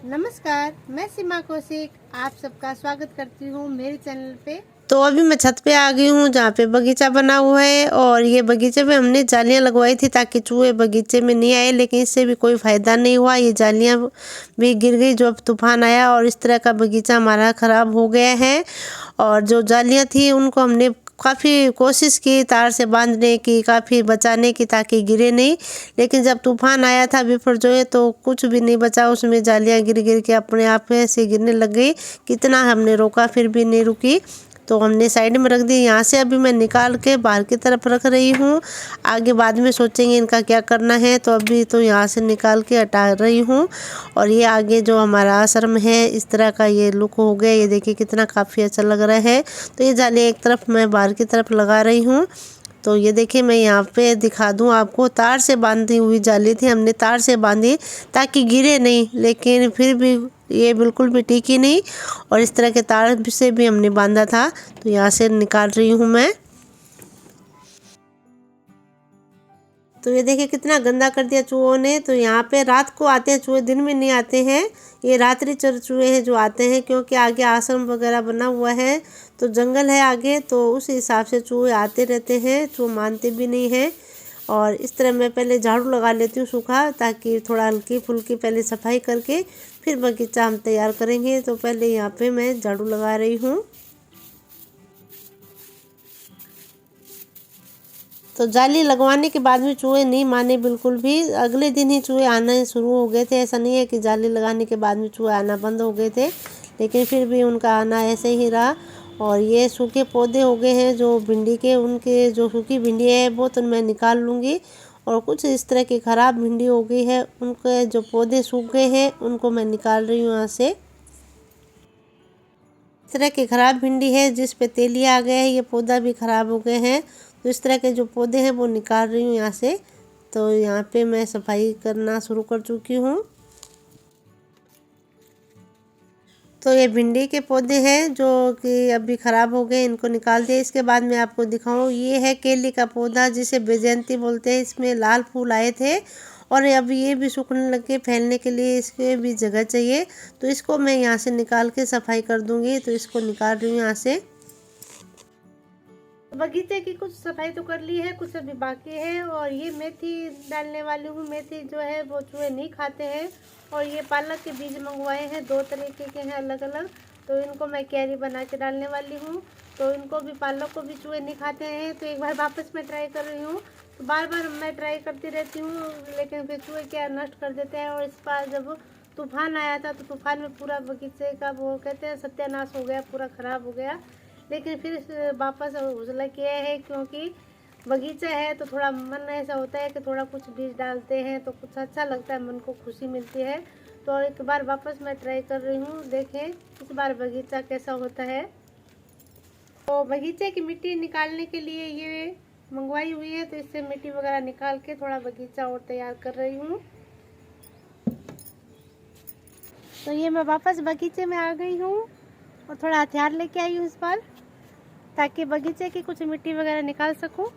नमस्कार, मैं सीमा कौशिक आप सबका स्वागत करती हूँ मेरे चैनल पे। तो अभी मैं छत पे आ गई हूँ जहाँ पे बगीचा बना हुआ है। और ये बगीचे पे हमने जालियाँ लगवाई थी ताकि चूहे बगीचे में नहीं आए, लेकिन इससे भी कोई फ़ायदा नहीं हुआ। ये जालियाँ भी गिर गई जब तूफान आया और इस तरह का बगीचा हमारा ख़राब हो गया है। और जो जालियाँ थी उनको हमने काफ़ी कोशिश की तार से बांधने की, काफ़ी बचाने की ताकि गिरे नहीं, लेकिन जब तूफान आया था बिपरजोय तो कुछ भी नहीं बचा उसमें। जालियाँ गिर गिर के अपने आप से गिरने लग गई। कितना हमने रोका फिर भी नहीं रुकी, तो हमने साइड में रख दी। यहाँ से अभी मैं निकाल के बाहर की तरफ रख रही हूँ, आगे बाद में सोचेंगे इनका क्या करना है। तो अभी तो यहाँ से निकाल के हटा रही हूँ। और ये आगे जो हमारा आश्रम है इस तरह का ये लुक हो गया। ये देखिए कितना काफ़ी अच्छा लग रहा है। तो ये जाली एक तरफ मैं बाहर की तरफ लगा रही हूँ। तो ये देखिए मैं यहाँ पे दिखा दूँ आपको, तार से बांधी हुई जाली थी, हमने तार से बांधी ताकि गिरे नहीं, लेकिन फिर भी ये बिल्कुल भी टिकी नहीं। और इस तरह के तार से भी हमने बांधा था। तो यहाँ से निकाल रही हूँ मैं। तो ये देखिए कितना गंदा कर दिया चूहों ने। तो यहाँ पे रात को आते हैं चूहे, दिन में नहीं आते हैं। ये रात्रि चर चूहे हैं जो आते हैं, क्योंकि आगे आश्रम वगैरह बना हुआ है तो जंगल है आगे, तो उस हिसाब से चूहे आते रहते हैं। चूहे मानते भी नहीं हैं। और इस तरह मैं पहले झाड़ू लगा लेती हूँ सूखा, ताकि थोड़ा हल्की फुल्की पहले सफाई करके फिर बगीचा हम तैयार करेंगे। तो पहले यहाँ पे मैं झाड़ू लगा रही हूँ। तो जाली लगवाने के बाद भी चूहे नहीं माने बिल्कुल भी। अगले दिन ही चूहे आना शुरू हो गए थे। ऐसा नहीं है कि जाली लगाने के बाद में चूहे आना बंद हो गए थे, लेकिन फिर भी उनका आना ऐसे ही रहा। और ये सूखे पौधे हो गए हैं जो भिंडी के, उनके जो सूखी भिंडी है वो तो मैं निकाल लूँगी। और कुछ इस तरह की ख़राब भिंडी हो गई है, उनके जो पौधे सूख गए हैं उनको मैं निकाल रही हूँ यहाँ से। इस तरह की ख़राब भिंडी है जिस पे तेलिया आ गया है, ये पौधा भी ख़राब हो गए हैं। तो इस तरह के जो पौधे हैं वो निकाल रही हूँ यहाँ से। तो यहाँ पे मैं सफाई करना शुरू कर चुकी हूँ। तो ये भिंडी के पौधे हैं जो कि अभी ख़राब हो गए, इनको निकाल दिया। इसके बाद मैं आपको दिखाऊँ, ये है केली का पौधा जिसे बैजयंती बोलते हैं। इसमें लाल फूल आए थे और अभी ये भी सूखने लगे। फैलने के लिए इसके भी जगह चाहिए, तो इसको मैं यहाँ से निकाल के सफाई कर दूँगी। तो इसको निकाल रही हूँ यहाँ से। बगीचे की कुछ सफाई तो कर ली है, कुछ अभी बाकी है। और ये मेथी डालने वाली हूँ। मेथी जो है वो चूहे नहीं खाते हैं। और ये पालक के बीज मंगवाए हैं, 2 तरीके के हैं अलग अलग। तो इनको मैं कैरी बना के डालने वाली हूँ। तो इनको भी, पालक को भी चूहे नहीं खाते हैं। तो एक बार वापस मैं ट्राई कर रही हूँ। तो बार बार मैं ट्राई करती रहती हूँ, लेकिन फिर चूहे क्या नष्ट कर देते हैं। और इस बार जब तूफान आया था तो तूफान में पूरा बगीचे का वो कहते हैं सत्यानाश हो गया, पूरा ख़राब हो गया। लेकिन फिर वापस हौसला किया है, क्योंकि बगीचा है तो थोड़ा मन ऐसा होता है कि थोड़ा कुछ बीज डालते हैं तो कुछ अच्छा लगता है, मन को खुशी मिलती है। तो एक बार वापस मैं ट्राई कर रही हूँ, देखें इस बार बगीचा कैसा होता है। तो बगीचे की मिट्टी निकालने के लिए ये मंगवाई हुई है, तो इससे मिट्टी वगैरह निकाल के थोड़ा बगीचा और तैयार कर रही हूँ। तो ये मैं वापस बगीचे में आ गई हूँ और थोड़ा हथियार लेके आई हूँ इस बार, ताकि बगीचे की कुछ मिट्टी वगैरह निकाल सकूं।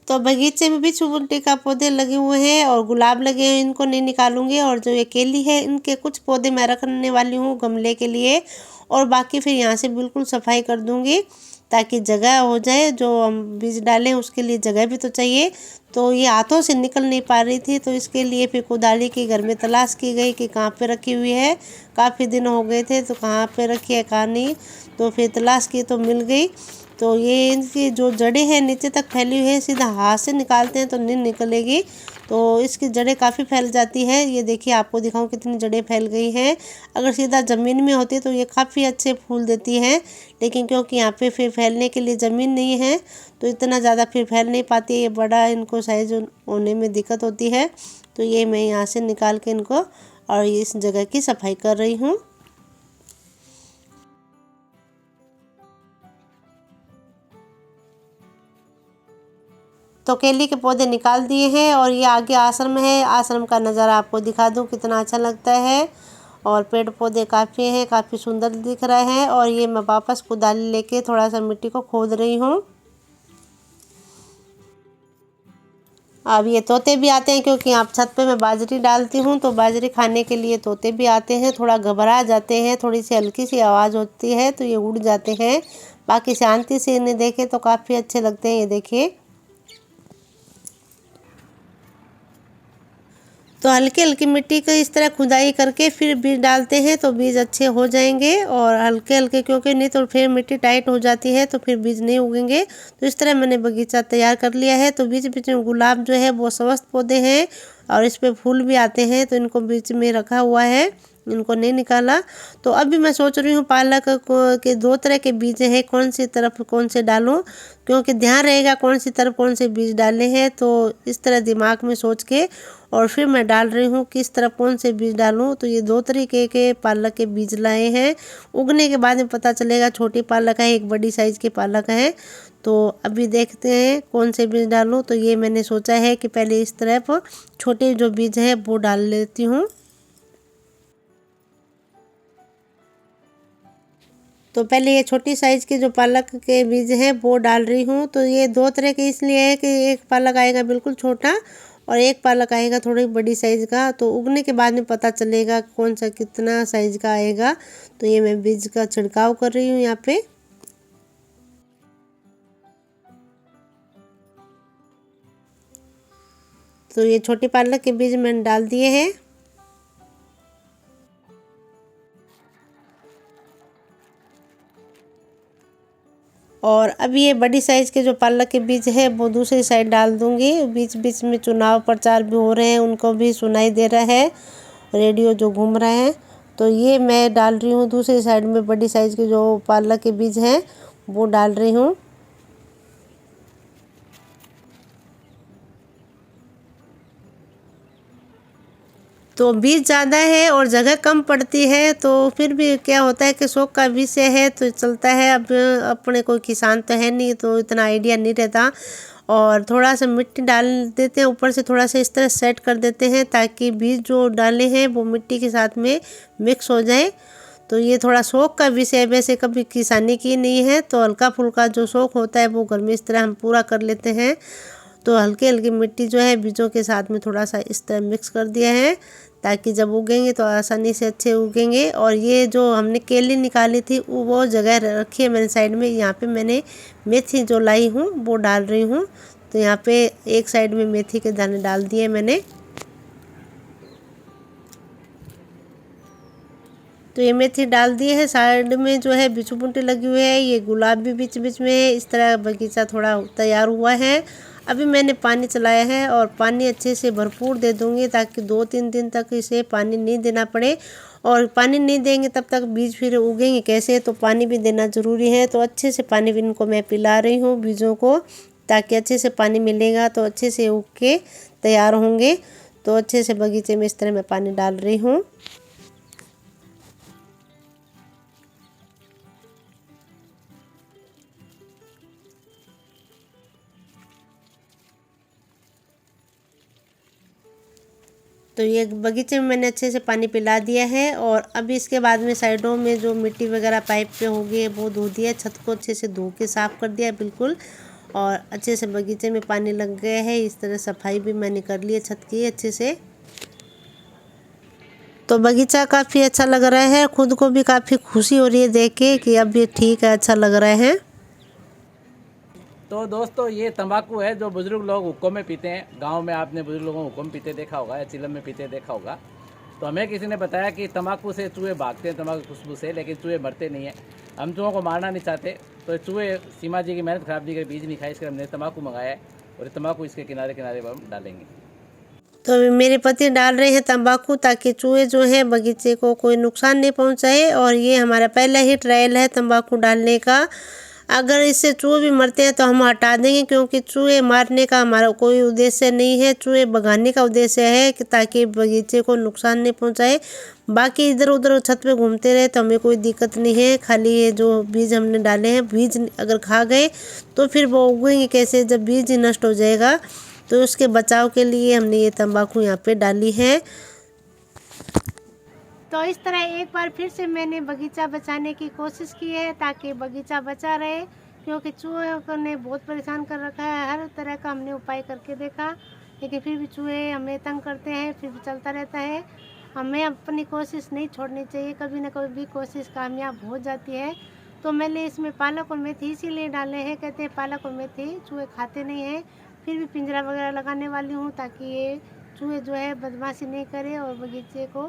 तो बगीचे में भी चुबुंटी का पौधे लगे हुए हैं और गुलाब लगे हैं, इनको नहीं निकालूंगी। और जो ये केली है इनके कुछ पौधे मैं रखने वाली हूँ गमले के लिए। और बाकी फिर यहाँ से बिल्कुल सफाई कर दूंगी ताकि जगह हो जाए। जो हम बीज डालें उसके लिए जगह भी तो चाहिए। तो ये हाथों से निकल नहीं पा रही थी, तो इसके लिए फिर कुदाली की घर में तलाश की गई कि कहाँ पे रखी हुई है। काफ़ी दिन हो गए थे तो कहाँ पे रखी है कहाँ नहीं, तो फिर तलाश की तो मिल गई। तो ये इनकी जो जड़ें हैं नीचे तक फैली हुई है, सीधा हाथ से निकालते हैं तो नहीं निकलेगी। तो इसकी जड़ें काफ़ी फैल जाती है। ये देखिए आपको दिखाऊं कितनी जड़ें फैल गई हैं। अगर सीधा ज़मीन में होती तो ये काफ़ी अच्छे फूल देती है, लेकिन क्योंकि यहाँ पे फिर फैलने के लिए ज़मीन नहीं है तो इतना ज़्यादा फिर फैल नहीं पाती। ये बड़ा इनको साइज होने में दिक्कत होती है। तो ये मैं यहाँ से निकाल के इनको और इस जगह की सफाई कर रही हूँ। तो केली के पौधे निकाल दिए हैं और ये आगे आश्रम है। आश्रम का नज़ारा आपको दिखा दूँ कितना अच्छा लगता है। और पेड़ पौधे काफ़ी हैं, काफ़ी सुंदर दिख रहे हैं। और ये मैं वापस कुदाली लेके थोड़ा सा मिट्टी को खोद रही हूँ। अब ये तोते भी आते हैं, क्योंकि यहाँ छत पे मैं बाजरी डालती हूँ तो बाजरी खाने के लिए तोते भी आते हैं। थोड़ा घबरा जाते हैं, थोड़ी सी हल्की सी आवाज़ होती है तो ये उड़ जाते हैं। बाकी शांति से इन्हें देखें तो काफ़ी अच्छे लगते हैं। ये देखिए, तो हल्की हल्की मिट्टी को इस तरह खुदाई करके फिर बीज डालते हैं तो बीज अच्छे हो जाएंगे। और हल्के हल्के, क्योंकि नहीं तो फिर मिट्टी टाइट हो जाती है तो फिर बीज नहीं उगेंगे। तो इस तरह मैंने बगीचा तैयार कर लिया है। तो बीच बीच में गुलाब जो है वो स्वस्थ पौधे हैं और इस पर फूल भी आते हैं, तो इनको बीच में रखा हुआ है, इनको नहीं निकाला। तो अभी मैं सोच रही हूँ पालक के 2 तरह के बीज हैं, कौन सी तरफ कौन से डालूं, क्योंकि ध्यान रहेगा कौन सी तरफ कौन से बीज डाले हैं। तो इस तरह दिमाग में सोच के और फिर मैं डाल रही हूँ किस तरफ कौन से बीज डालूं। तो ये 2 तरीके के पालक के बीज लाए हैं। उगने के बाद में पता चलेगा, छोटी पालक है, एक बड़ी साइज़ की पालक है। तो अभी देखते हैं कौन से बीज डालूं। तो ये मैंने सोचा है कि पहले इस तरफ छोटे जो बीज है वो डाल लेती हूँ। तो पहले ये छोटी साइज़ के जो पालक के बीज हैं वो डाल रही हूँ। तो ये 2 तरह के इसलिए है कि एक पालक आएगा बिल्कुल छोटा और एक पालक आएगा थोड़ी बड़ी साइज़ का। तो उगने के बाद में पता चलेगा कौन सा कितना साइज़ का आएगा। तो ये मैं बीज का छिड़काव कर रही हूँ यहाँ पे। तो ये छोटी पालक के बीज मैंने डाल दिए हैं। और अब ये बड़ी साइज़ के जो पालक के बीज है वो दूसरी साइड डाल दूंगी। बीच बीच में चुनाव प्रचार भी हो रहे हैं, उनको भी सुनाई दे रहा है, रेडियो जो घूम रहा है। तो ये मैं डाल रही हूँ दूसरी साइड में, बड़ी साइज़ के जो पालक के बीज हैं वो डाल रही हूँ। तो बीज ज़्यादा है और जगह कम पड़ती है, तो फिर भी क्या होता है कि शौक का विषय है तो चलता है। अब अपने कोई किसान तो है नहीं तो इतना आइडिया नहीं रहता। और थोड़ा सा मिट्टी डाल देते हैं ऊपर से, थोड़ा सा इस तरह सेट कर देते हैं ताकि बीज जो डाले हैं वो मिट्टी के साथ में मिक्स हो जाए। तो ये थोड़ा शौक का विषय, वैसे कभी किसानी की नहीं है, तो हल्का फुल्का जो शौक होता है वो घर में इस तरह हम पूरा कर लेते हैं। तो हल्की हल्की मिट्टी जो है बीजों के साथ में थोड़ा सा इस तरह मिक्स कर दिया है ताकि जब उगेंगे तो आसानी से अच्छे उगेंगे। और ये जो हमने केली निकाली थी वो जगह रखी है मैंने साइड में। यहाँ पे मैंने मेथी जो लाई हूँ वो डाल रही हूँ। तो यहाँ पे एक साइड में मेथी के दाने डाल दिए मैंने। तो ये मेथी डाल दिए है। साइड में जो है बिचू बुंटी लगी हुई है, ये गुलाब भी बीच बीच में है। इस तरह बगीचा थोड़ा तैयार हुआ है। अभी मैंने पानी चलाया है और पानी अच्छे से भरपूर दे दूंगी ताकि 2-3 दिन तक इसे पानी नहीं देना पड़े। और पानी नहीं देंगे तब तक बीज फिर उगेंगे कैसे, तो पानी भी देना ज़रूरी है। तो अच्छे से पानी भी इनको मैं पिला रही हूँ बीजों को, ताकि अच्छे से पानी मिलेगा तो अच्छे से उग के तैयार होंगे। तो अच्छे से बगीचे में इस तरह मैं पानी डाल रही हूँ। तो ये बगीचे में मैंने अच्छे से पानी पिला दिया है। और अभी इसके बाद में साइडों में जो मिट्टी वगैरह पाइप पे हो गई है वो धो दिया, छत को अच्छे से धो के साफ़ कर दिया बिल्कुल। और अच्छे से बगीचे में पानी लग गया है। इस तरह सफाई भी मैंने कर ली है छत की अच्छे से। तो बगीचा काफ़ी अच्छा लग रहा है, खुद को भी काफ़ी खुशी हो रही है देख के कि अब ये ठीक है, अच्छा लग रहा है। तो दोस्तों ये तंबाकू है जो बुजुर्ग लोग हुक्कों में पीते हैं। गांव में आपने बुजुर्ग लोगों को हुक्कों में पीते देखा होगा या चिलम में पीते देखा होगा। तो हमें किसी ने बताया कि तंबाकू से चूहे भागते हैं, तंबाकू की खुशबू से, लेकिन चूहे मरते नहीं हैं। हम चूहों को मारना नहीं चाहते, तो चूहे सीमा जी की मेहनत खराब नहीं कर, बीज नहीं खाए, इसके हमने तंबाकू मंगाया है और तंबाकू इसके किनारे किनारे पर हम डालेंगे। तो मेरे पति डाल रहे हैं तंबाकू ताकि चूहे जो हैं बगीचे को कोई नुकसान नहीं पहुंचाए। और ये हमारा पहला ही ट्रायल है तंबाकू डालने का। अगर इससे चूहे भी मरते हैं तो हम हटा देंगे, क्योंकि चूहे मारने का हमारा कोई उद्देश्य नहीं है। चूहे भगाने का उद्देश्य है कि ताकि बगीचे को नुकसान नहीं पहुंचाए। बाकी इधर उधर छत पे घूमते रहे तो हमें कोई दिक्कत नहीं है। खाली ये जो बीज हमने डाले हैं, बीज अगर खा गए तो फिर वो उगेंगे कैसे, जब बीज ही नष्ट हो जाएगा। तो उसके बचाव के लिए हमने ये तंबाकू यहाँ पे डाली है। तो इस तरह एक बार फिर से मैंने बगीचा बचाने की कोशिश की है ताकि बगीचा बचा रहे, क्योंकि चूहों ने बहुत परेशान कर रखा है। हर तरह का हमने उपाय करके देखा लेकिन फिर भी चूहे हमें तंग करते हैं, फिर भी चलता रहता है। हमें अपनी कोशिश नहीं छोड़नी चाहिए, कभी ना कभी भी कोशिश कामयाब हो जाती है। तो मैंने इसमें पालक और मेथी इसीलिए डाले हैं, कहते हैं पालक और मेथी चूहे खाते नहीं हैं। फिर भी पिंजरा वगैरह लगाने वाली हूँ ताकि ये चूहे जो है बदमाशी नहीं करे और बगीचे को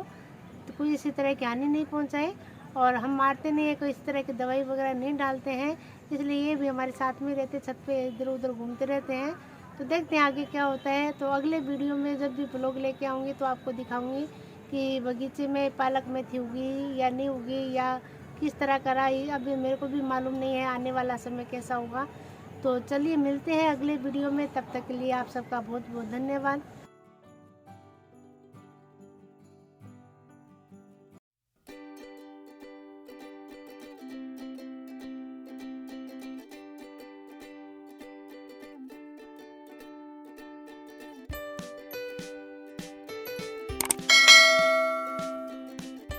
तो कोई इसी तरह की हानि नहीं पहुंचाए। और हम मारते नहीं है, कोई इस तरह की दवाई वगैरह नहीं डालते हैं, इसलिए ये भी हमारे साथ में रहते, छत पे इधर उधर घूमते रहते हैं। तो देखते हैं आगे क्या होता है। तो अगले वीडियो में जब भी ब्लॉग लेके आऊँगी तो आपको दिखाऊँगी कि बगीचे में पालक मेथी उगी या नहीं उगी या किस तरह करा, ये अभी मेरे को भी मालूम नहीं है आने वाला समय कैसा होगा। तो चलिए मिलते हैं अगले वीडियो में, तब तक के लिए आप सबका बहुत बहुत धन्यवाद।